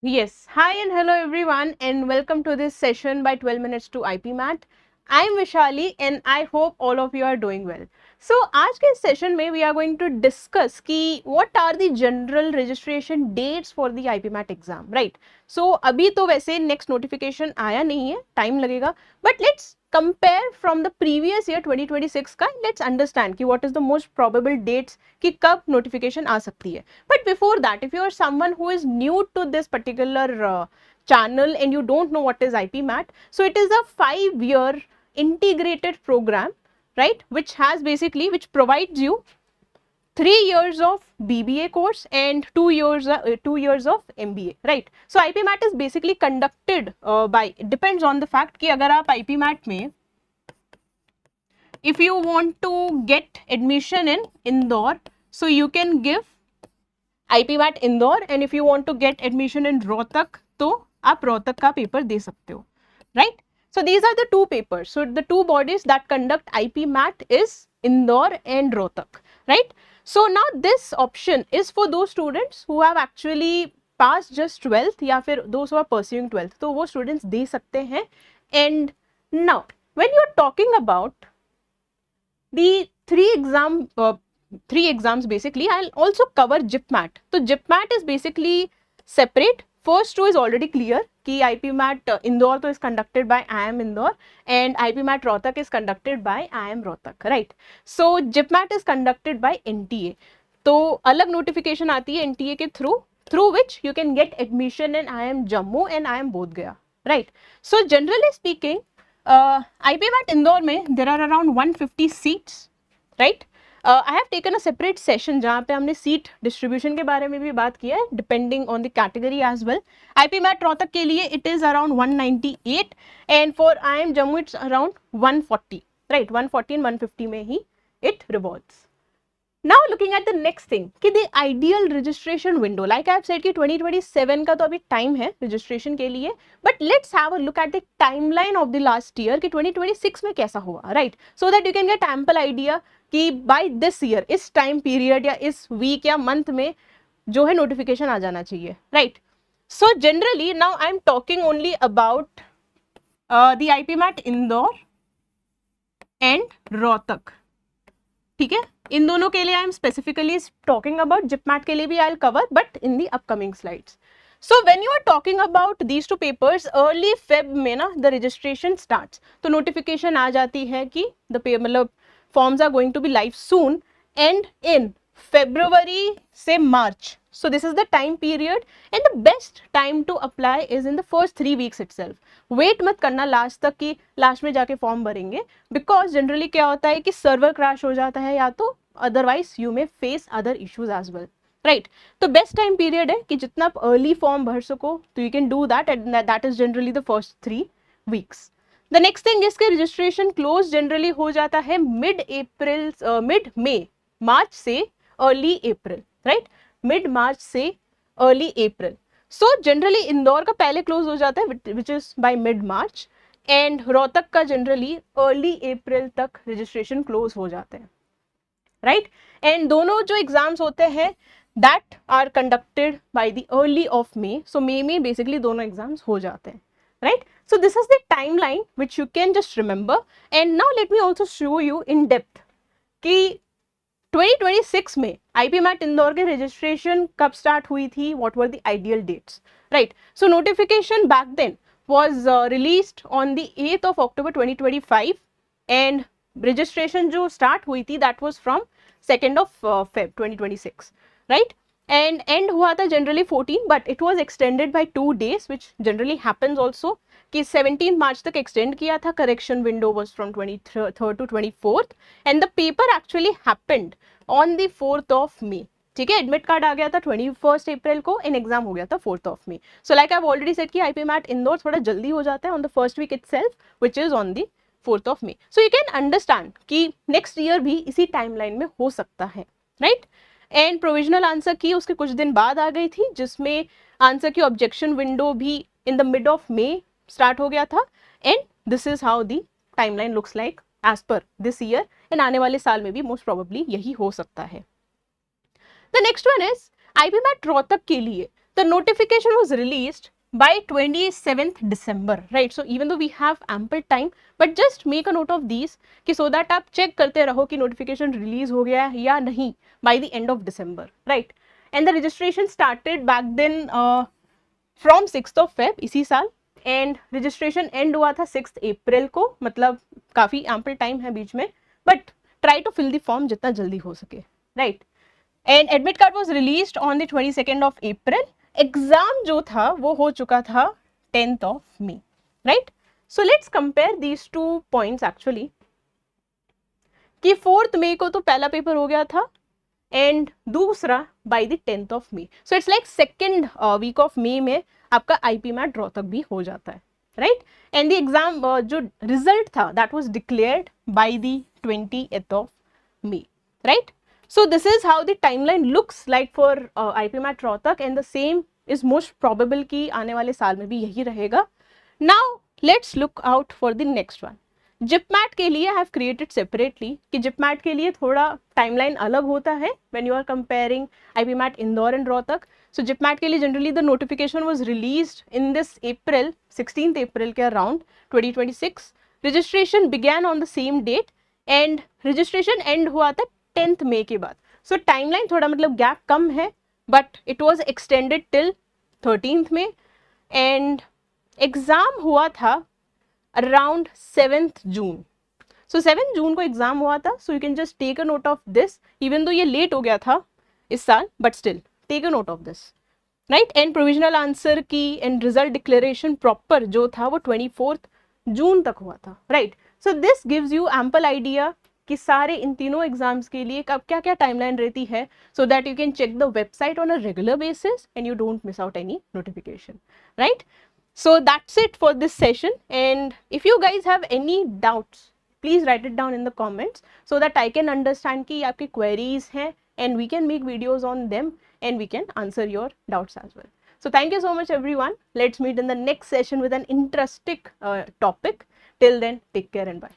Yes, hi and hello everyone, and welcome to this session by 12 minutes to IP Mat. I'm Vishali and I hope all of you are doing well. So आज के session में we are going to discuss कि what are the general registration dates for the IP Mat exam, right? So अभी तो वैसे next notification आया नहीं है, time लगेगा, but let's compare from the previous year 2026 का, let's understand कि what is the most probable dates कि कब notification आ सकती है. But before that, if you are someone who is new to this particular channel and you don't know what is IP Mat, so it is a 5-year integrated program, right, which provides you 3 years of BBA course and 2 years of MBA, right? So IP Mat is basically conducted by, it depends on the fact कि अगर आप IP Mat में, if you want to get admission in Indore, so you can give IP Mat Indore, and if you want to get admission in Rohtak, तो आप रोहतक का paper दे सकते हो, right? So these are the two papers. So the two bodies that conduct IP Mat is Indore and Rohtak, right? So now this option is for those students who have actually passed just 12th या फिर those who are pursuing 12th, तो वो students दे सकते हैं. And now when you are talking about the three exams, basically I'll also cover GIPMAT. So GIPMAT is basically separate. First two is already clear कि IP Mat Indore तो is conducted by IIM Indore and IP Mat Rohtak is conducted by IIM Rohtak, right? So GIPMAT is conducted by NTA. तो अलग notification आती है NTA के through which you can get admission in IIM Jammu and IIM Bodh Gaya, right? So generally speaking, IP Mat Indore में there are around 150 seats, right? I have taken a separate session जहाँ पे हमने seat distribution के बारे में भी बात किया है, depending on the category as well. IP Mat Rohtak के लिए it is around 198 and for IIM Jammu it's around 140, right? 140 and 150 में ही it revolves. Now looking at the next thing कि the ideal registration window, like I have said कि 2027 का तो अभी time है registration के लिए, but let's have a look at the timeline of the last year कि 2026 में कैसा हुआ, right? So that you can get ample idea कि by this year इस time period या इस week या month में जो है notification आ जाना चाहिए, right? So generally now I'm talking only about the IP Mat Indore and Rohtak. ठीक है, इन दोनों के लिए I am specifically talking about JIPMAT के लिए भी I will cover but in the upcoming slides. So when you are talking about these two papers early Feb में ना द रजिस्ट्रेशन स्टार्ट्स, तो नोटिफिकेशन आ जाती है कि द मतलब forms are going to be live soon and in February से March. So this is the time period and the best time to apply is in the first 3 weeks itself. Wait मत करना last तक कि last में जाके form भरेंगे, because generally क्या होता है कि सर्वर क्रैश हो जाता है या तो otherwise you may face other issues as well, right? तो बेस्ट टाइम पीरियड है कि जितना आप अर्ली फॉर्म भर सको तो you can do that and that is generally the first 3 weeks. The next thing इसके रजिस्ट्रेशन क्लोज जनरली हो जाता है मिड मार्च से early April, right? Mid March से early April. So generally Indore का पहले क्लोज हो जाता है which is by mid March and Rohtak का जनरली अर्ली अप्रैल तक रजिस्ट्रेशन क्लोज हो जाते हैं, राइट? एंड दोनों जो एग्जाम्स होते हैं that are conducted by the early of May. So May में बेसिकली दोनों एग्जाम्स हो जाते हैं, right? So this is the timeline which you can just remember. And now let me also show you in depth कि 2026 में IP Mat Indore के registration कब start हुई थी, what were the ideal dates, right? So notification back then was released on the 8th of October 2025 and registration जो start हुई थी that was from 2nd of Feb 2026, right? And end हुआ था generally 14 but it was extended by 2 days which generally happens also कि 17 मार्च तक extend किया था. correction window was from 23rd to 24th and the paper actually happened on the 4th of May. ठीक है, admit card आ गया था 21st अप्रैल को and exam हो गया था 4th of May. So like I have already said कि IP Mat Indore थोड़ा जल्दी हो जाता है on the first week itself which is on the 4th of May. So you can understand कि नेक्स्ट ईयर भी इसी टाइमलाइन में हो सकता है, राइट? एंड प्रोविजनल आंसर की उसके कुछ दिन बाद आ गई थी जिसमें आंसर की ऑब्जेक्शन विंडो भी in the mid of May start हो गया था and this is how the timeline looks like as per this year and आने वाले साल में भी मोस्ट प्रोबेबली यही हो सकता है. The next one is IP Mat Rohtak के लिए. The notification was released by 27th December, right? So even though we have ample time, but just make a note of these कि so that आप check करते रहो कि notification release हो गया है या नहीं by the end of December, right? And the registration started back then from 6th of Feb इसी साल, and registration end हुआ था 6th April को, मतलब काफी ample time है बीच में, but try to fill the form जितना जल्दी हो सके, right? And admit card was released on the 22nd of April. Exam जो था वो हो चुका था 10th of May, right? So let's compare these two points actually. कि 4th May को तो पहला पेपर हो गया था एंड दूसरा by the 10th of May. So it's like second week of May में आपका IP मैट रोहतक भी हो जाता है, right? And the exam जो result था that was declared by the 20th of May, right? So this is how the timeline looks like for IP MAT Rohtak, and the same is most probable कि आने वाले साल में भी यही रहेगा. Now let's look out for the next one. जिपमैट के लिए आई हैव क्रिएटेड सेपरेटली कि जिपमैट के लिए थोड़ा टाइमलाइन अलग होता है when you are comparing IPMAT Indore and Rohtak. So JIPMAT के लिए generally the notification was released in this April 16th April के around 2026. Registration began on the same date and registration end हुआ था 10th May के बाद. सो timeline थोड़ा मतलब gap कम है, but it was extended till 13th May and exam हुआ था around 7th June. So 7th June को एग्जाम हुआ था. So you can just take a note of this, even though ये लेट हो गया था इस साल, but still take a note of this, right? And provisional answer की and result declaration proper जो था वो 24th June तक हुआ था, right? So this gives you ample idea कि सारे इन तीनों एग्जाम्स के लिए कब क्या क्या टाइमलाइन रहती है, so that you can check the website on a regular basis and you don't miss out any notification, right? So that's it for this session, and if you guys have any doubts, please write it down in the comments so that I can understand कि आपकी queries हैं and we can make videos on them and we can answer your doubts as well. So thank you so much everyone. Let's meet in the next session with an interesting topic. Till then, take care and bye.